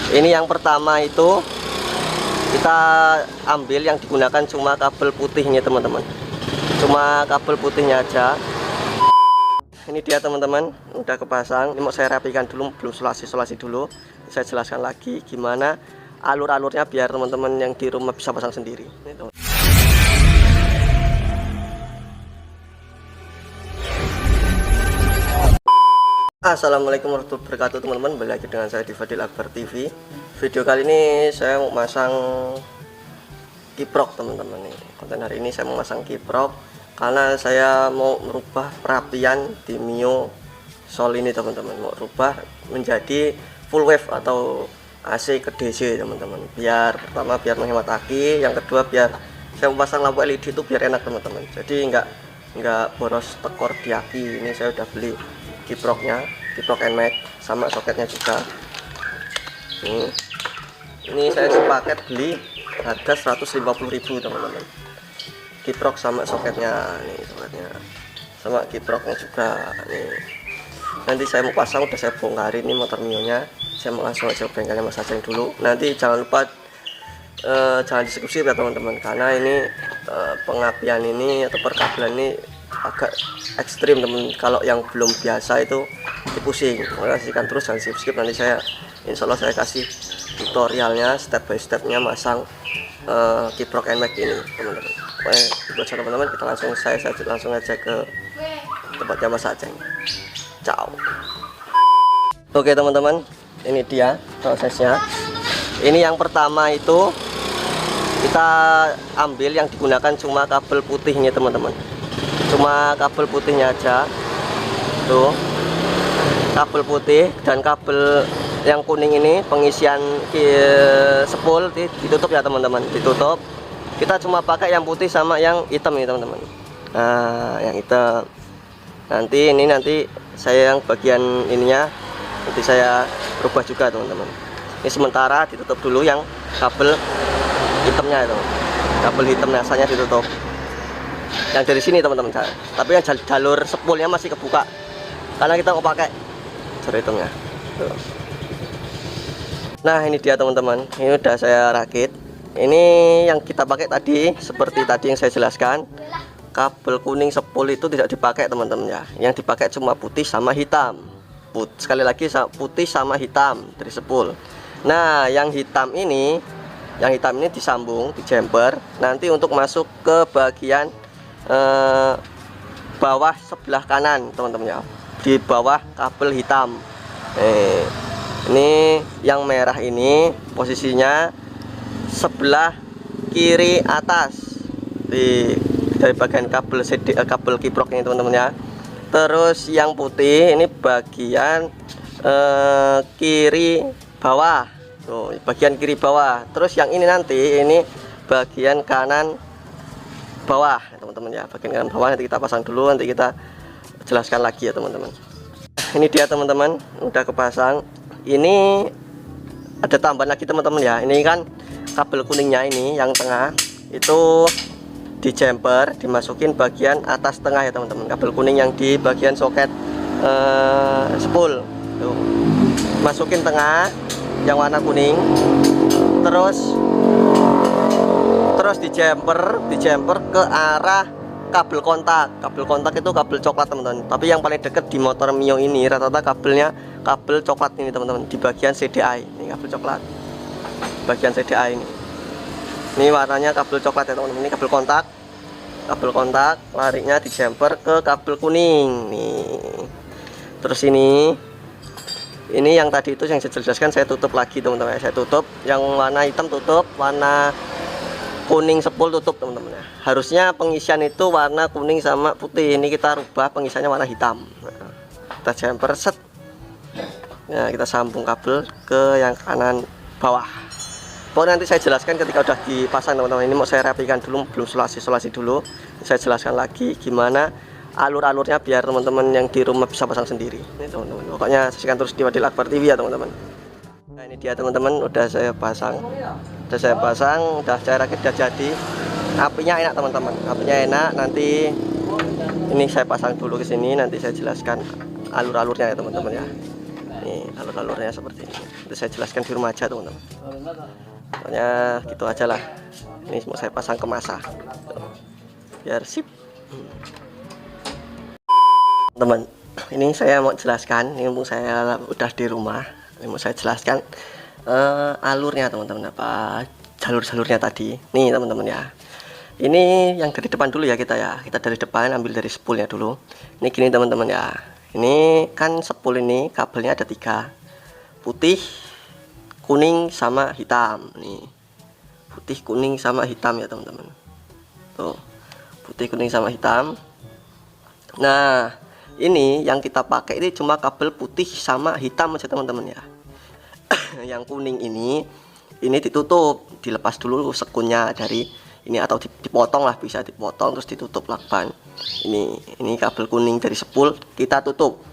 Ini yang pertama itu kita ambil yang digunakan cuma kabel putihnya teman-teman, cuma kabel putihnya aja. Ini dia teman-teman, udah kepasang. Ini mau saya rapikan dulu, belum solasi dulu. Saya jelaskan lagi gimana alur-alurnya biar teman-teman yang di rumah bisa pasang sendiri. Ini, teman. Assalamualaikum warahmatullahi wabarakatuh teman-teman, kembali lagi dengan saya di Fadil Akbar TV. Video kali ini saya mau masang kiprok teman-teman. Konten hari ini saya mau masang kiprok karena saya mau merubah perapian di Mio Sol ini teman-teman. Mau rubah menjadi full wave atau AC ke DC teman-teman. Biar pertama biar menghemat aki, yang kedua biar saya mau pasang lampu LED itu biar enak teman-teman. Jadi nggak boros tekor di aki. Ini saya udah beli kiproknya, kiprok NMAX sama soketnya juga. Ini saya sepaket beli harga 150.000 teman-teman. Kiprok sama soketnya, nih soketnya sama kiproknya juga nih. Nanti saya mau pasang, udah saya bongkarin ini motor Mio-nya. Saya mau langsung aja bengkelnya Mas Aceng dulu. Nanti jangan lupa jangan diskusi ya teman-teman, karena ini pengapian ini atau perkabelan ini agak ekstrim teman. Kalau yang belum biasa itu dipusing, kasihkan terus, jangan skip. Nanti saya insya Allah saya kasih tutorialnya step by stepnya masang kiprok NMAX ini teman-teman. Buat teman-teman kita langsung langsung aja ke tempatnya Mas Aceng. Ciao. Oke teman-teman, ini dia prosesnya. Ini yang pertama itu kita ambil yang digunakan cuma kabel putihnya teman-teman, cuma kabel putihnya aja tuh, kabel putih. Dan kabel yang kuning ini pengisian spool ditutup ya teman-teman, ditutup. Kita cuma pakai yang putih sama yang hitam ini teman-teman. Nah yang hitam nanti saya yang bagian ininya nanti saya rubah juga teman-teman. Ini sementara ditutup dulu yang kabel hitamnya itu, kabel hitamnya asalnya ditutup yang dari sini teman-teman, tapi yang jalur spoolnya masih kebuka karena kita mau pakai jalur hitamnya tuh. Nah ini dia teman-teman, ini udah saya rakit. Ini yang kita pakai tadi seperti tadi yang saya jelaskan, kabel kuning spool itu tidak dipakai teman-teman ya, yang dipakai cuma putih sama hitam. Sekali lagi putih sama hitam dari spool. Nah yang hitam ini disambung di jumper nanti untuk masuk ke bagian bawah sebelah kanan teman-teman ya, di bawah kabel hitam. Ini yang merah ini posisinya sebelah kiri atas dari bagian kabel kabel kiprok ini teman-teman ya. Terus yang putih ini bagian kiri bawah tuh, bagian kiri bawah. Terus yang ini nanti ini bagian kanan bawah teman-teman ya, bagian kanan bawah. Nanti kita pasang dulu, nanti kita jelaskan lagi ya teman-teman. Ini dia teman-teman, udah kepasang. Ini ada tambahan lagi teman-teman ya. Ini kan kabel kuningnya ini yang tengah itu di jumper dimasukin bagian atas tengah ya teman-teman. Kabel kuning yang di bagian soket spool tuh, masukin tengah yang warna kuning. Terus di jumper ke arah kabel kontak. Kabel kontak itu kabel coklat teman-teman, tapi yang paling dekat di motor Mio ini rata-rata kabelnya kabel coklat ini teman-teman, di bagian CDI. Ini kabel coklat bagian CDI ini warnanya kabel coklat ya teman-teman. Ini kabel kontak larinya di jumper ke kabel kuning nih. Terus ini yang tadi itu yang saya jelaskan saya tutup lagi teman-teman. Saya tutup yang warna hitam, tutup warna kuning spool, tutup teman-teman ya. Harusnya pengisian itu warna kuning sama putih, ini kita rubah pengisiannya warna hitam. Nah, kita jumper set. Nah kita sambung kabel ke yang kanan bawah. Pokoknya nanti saya jelaskan ketika udah dipasang teman-teman. Ini mau saya rapikan dulu, belum solasi dulu. Saya jelaskan lagi gimana alur-alurnya biar teman-teman yang di rumah bisa pasang sendiri. Ini teman-teman. Pokoknya saksikan terus di Fadil Akbar TV ya teman-teman. Nah ini dia teman-teman, udah saya pasang, udah saya rakit, udah jadi. Apinya enak teman-teman, apinya enak. Nanti ini saya pasang dulu ke sini, nanti saya jelaskan alur-alurnya ya teman-teman ya. Nih alur-alurnya seperti ini. Itu saya jelaskan di rumah aja teman-teman. Pokoknya gitu aja lah. Ini mau saya pasang ke masa biar sip. Teman, ini saya mau jelaskan, ini mumpung saya udah di rumah, ini mau saya jelaskan alurnya teman-teman, apa jalur-jalurnya tadi. Nih teman-teman ya, ini yang dari depan dulu ya, kita dari depan ambil dari spoolnya dulu. Ini gini teman-teman ya, ini kan spool ini kabelnya ada 3, putih, kuning sama hitam. Nih putih, kuning sama hitam ya teman-teman, tuh putih, kuning sama hitam. Nah ini yang kita pakai ini cuma kabel putih sama hitam aja teman-teman ya. Yang kuning ini ditutup, dilepas dulu sekunnya dari ini, atau dipotong lah, bisa dipotong terus ditutup lakban. Ini kabel kuning dari spool kita tutup.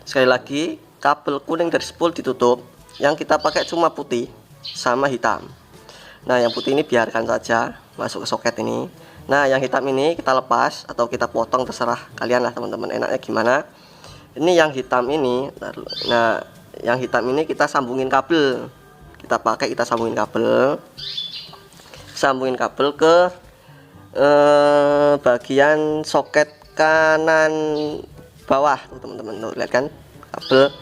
Sekali lagi, kabel kuning dari spool ditutup. Yang kita pakai cuma putih sama hitam. Nah yang putih ini biarkan saja masuk ke soket ini. Nah yang hitam ini kita lepas atau kita potong, terserah kalian lah teman-teman, enaknya gimana. Ini yang hitam ini, nah yang hitam ini kita sambungin kabel, kita sambungin kabel ke bagian soket kanan bawah tuh teman-teman. Tuh lihat kan, kabel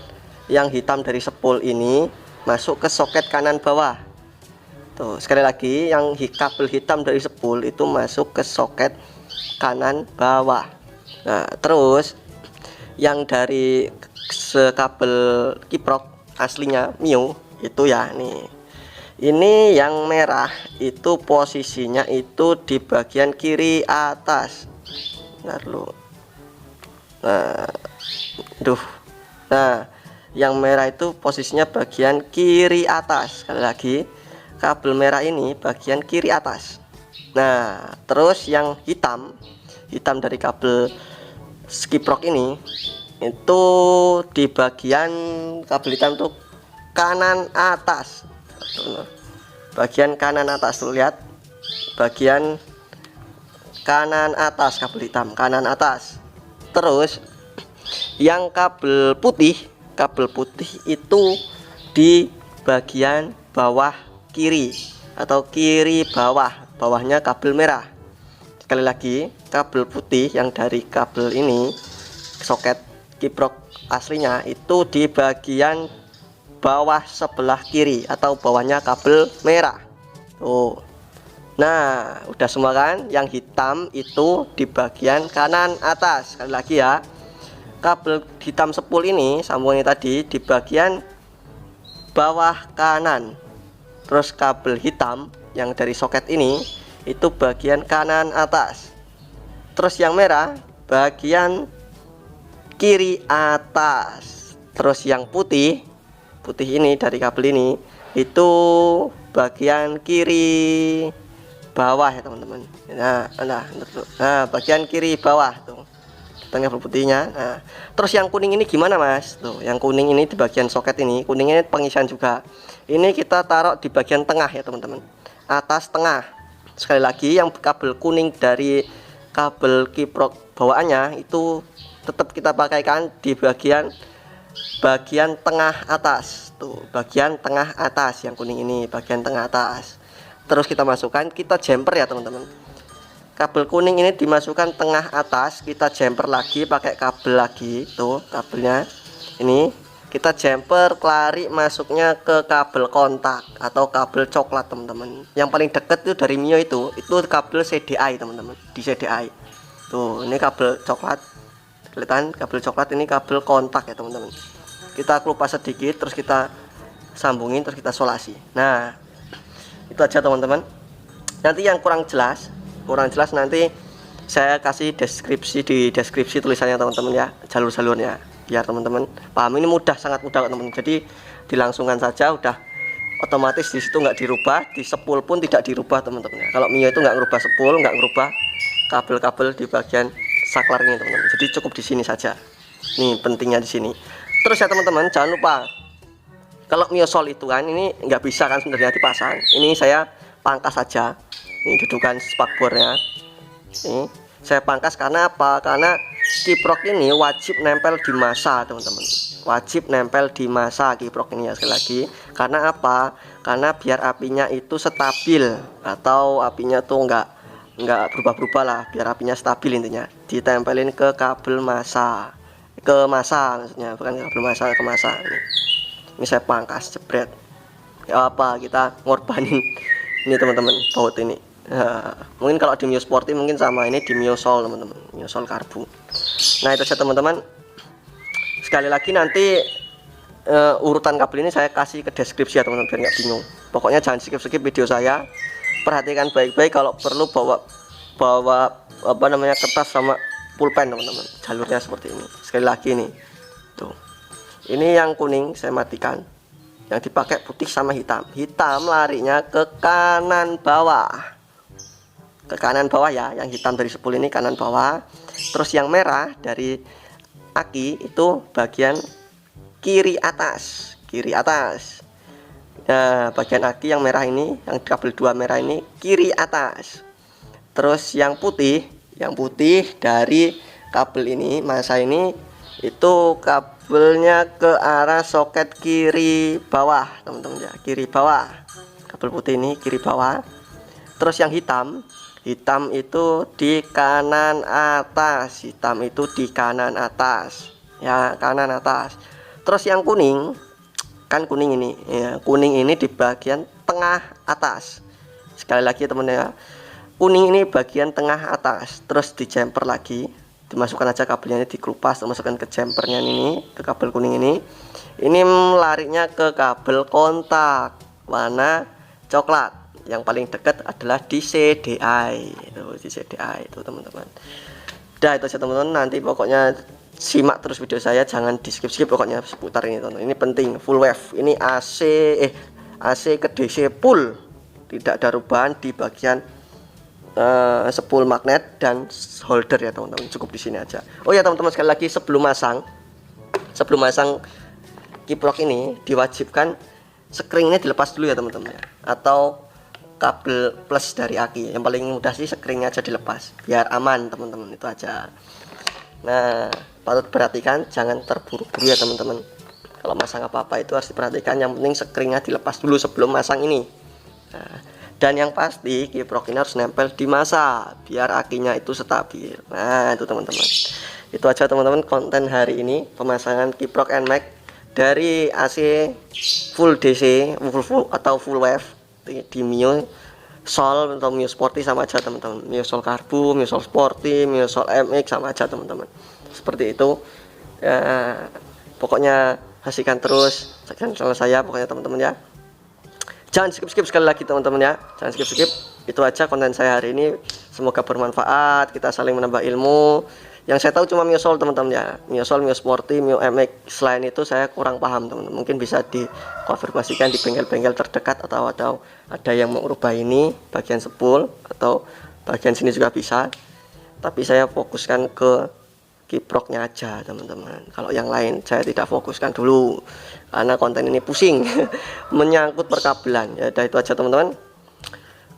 yang hitam dari spool ini masuk ke soket kanan bawah. Tuh sekali lagi, yang kabel hitam dari spool itu masuk ke soket kanan bawah. Nah terus yang dari kabel kiprok aslinya Mio itu ya, nih ini yang merah itu posisinya itu di bagian kiri atas. Bentar dulu. Nah yang merah itu posisinya bagian kiri atas. Sekali lagi, kabel merah ini bagian kiri atas. Nah terus yang hitam dari kabel skiprok ini itu di bagian kabel hitam tuh kanan atas. Bagian kanan atas tuh, lihat bagian kanan atas, kabel hitam kanan atas. Terus yang kabel putih itu di bagian bawah kiri atau kiri bawah, bawahnya kabel merah. Sekali lagi, kabel putih yang dari kabel ini soket kiprok aslinya itu di bagian bawah sebelah kiri atau bawahnya kabel merah. Tuh. Nah udah semua kan. Yang hitam itu di bagian kanan atas. Sekali lagi ya, kabel hitam spool ini sambungannya tadi di bagian bawah kanan. Terus kabel hitam yang dari soket ini itu bagian kanan atas. Terus yang merah bagian kiri atas. Terus yang putih ini dari kabel ini itu bagian kiri bawah ya teman-teman. Nah bagian kiri bawah tuh tengah putihnya. Nah terus yang kuning ini gimana mas? Tuh yang kuning ini di bagian soket ini, kuningnya pengisian juga. Ini kita taruh di bagian tengah ya teman-teman, atas tengah. Sekali lagi, yang kabel kuning dari kabel kiprok bawaannya itu tetap kita pakaikan di bagian tengah atas. Tuh bagian tengah atas, yang kuning ini bagian tengah atas. Terus kita masukkan, kita jumper ya teman-teman. Kabel kuning ini dimasukkan tengah atas, kita jumper lagi pakai kabel lagi. Tuh kabelnya ini kita jumper, lari masuknya ke kabel kontak atau kabel coklat teman-teman. Yang paling dekat itu dari Mio itu kabel CDI teman-teman, di CDI. Tuh ini kabel coklat, kelihatan kabel coklat, ini kabel kontak ya teman-teman. Kita kelupas sedikit, terus kita sambungin, terus kita solasi. Nah itu aja teman-teman. Nanti yang kurang jelas nanti saya kasih di deskripsi tulisannya teman-teman ya, jalur-jalurnya, biar teman-teman paham. Ini sangat mudah teman-teman. Jadi dilangsungkan saja, udah otomatis di situ nggak dirubah, di spool pun tidak dirubah teman-teman ya. Kalau Mio itu nggak ngerubah spool, nggak ngerubah kabel-kabel di bagian saklar ini teman-teman. Jadi cukup di sini saja. Nih pentingnya di sini. Terus ya teman-teman, jangan lupa kalau Mio Sol itu kan ini nggak bisa kan sebenarnya dipasang. Ini saya pangkas saja. Ini dudukan spakbornya. Ini saya pangkas karena apa? Karena kiprok ini wajib nempel di masa teman-teman. wajib nempel di masa kiprok ini ya, sekali lagi. Karena apa? Karena biar apinya itu stabil, atau apinya tuh nggak berubah-berubah lah, biar apinya stabil intinya. Ditempelin ke kabel masa, ke masa maksudnya, bukan kabel masa, ke masa. Ini saya pangkas jebret. Ya apa, kita ngorbanin ini teman-teman, baut ini. Mungkin kalau di Mio Sporty mungkin sama, ini di Mio Sol teman-teman, Mio Sol karbu. Nah itu saja teman-teman. Sekali lagi nanti urutan kabel ini saya kasih ke deskripsi ya teman-teman, biar nggak bingung. Pokoknya jangan skip-skip video saya, perhatikan baik-baik. Kalau perlu bawa apa namanya, kertas sama pulpen teman-teman. Jalurnya seperti ini. Sekali lagi nih, tuh ini yang kuning saya matikan, yang dipakai putih sama hitam. Hitam larinya ke kanan bawah, ke kanan bawah ya, yang hitam dari spool ini kanan bawah. Terus yang merah dari aki itu bagian kiri atas, kiri atas. Nah bagian aki yang merah ini, yang kabel 2 merah ini kiri atas. Terus yang putih dari kabel ini, masa ini, itu kabelnya ke arah soket kiri bawah teman-teman ya, kiri bawah. Kabel putih ini kiri bawah. Terus yang hitam itu di kanan atas, hitam itu di kanan atas ya, kanan atas. Terus yang kuning, kan kuning ini ya, kuning ini di bagian tengah atas. Sekali lagi teman ya, kuning ini bagian tengah atas. Terus di jumper lagi, dimasukkan aja kabelnya, ini dikelupas, dimasukkan ke jumpernya ini, ke kabel kuning ini. Ini larinya ke kabel kontak warna coklat. Yang paling dekat adalah di CDI, itu di CDI itu teman-teman. Udah itu aja teman-teman, nanti pokoknya simak terus video saya, jangan di skip-skip pokoknya seputar ini teman-teman. Ini penting, full wave. Ini AC ke DC full, tidak ada perubahan di bagian spool magnet dan holder ya teman-teman, cukup di sini aja. Oh ya teman-teman, sekali lagi sebelum masang kiprok ini diwajibkan skringnya dilepas dulu ya teman-teman ya, atau kabel plus dari aki. Yang paling mudah sih skringnya aja dilepas biar aman teman-teman, itu aja. Nah patut perhatikan, jangan terburu-buru ya teman-teman. Kalau masang apa-apa itu harus diperhatikan, yang penting skringnya dilepas dulu sebelum masang ini. Nah, dan yang pasti kiprok ini harus nempel di masa biar akinya itu stabil. Nah itu teman-teman, itu aja teman-teman konten hari ini, pemasangan kiprok NMAX dari AC full DC, full atau full wave di Mio Sol atau Mio Sporty sama aja teman-teman. Mio Sol karbu, Mio Sol Sporty, Mio Sol MX sama aja teman-teman. Seperti itu ya, pokoknya saksikan terus channel saya pokoknya teman-teman ya. Jangan skip-skip, sekali lagi teman-teman ya, jangan skip-skip. Itu aja konten saya hari ini, semoga bermanfaat, kita saling menambah ilmu. Yang saya tahu cuma Mio Sol teman-teman ya, Mio Sol, Mio Sporty, Mio MX. Selain itu saya kurang paham teman-teman, mungkin bisa dikonfirmasikan di bengkel-bengkel terdekat, atau ada yang mau merubah ini bagian spool atau bagian sini juga bisa. Tapi saya fokuskan ke kiproknya aja teman-teman. Kalau yang lain saya tidak fokuskan dulu karena konten ini pusing menyangkut perkabelan ya. Udah itu aja teman-teman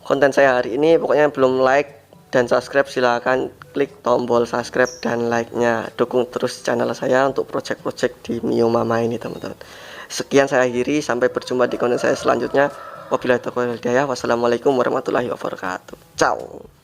konten saya hari ini. Pokoknya belum like dan subscribe, silahkan klik tombol subscribe dan like-nya, dukung terus channel saya untuk project-project di Mio Mama ini teman-teman. Sekian saya akhiri, sampai berjumpa di konten saya selanjutnya. Wabillahi taufiq wal hidayah. Wassalamualaikum warahmatullahi wabarakatuh. Ciao.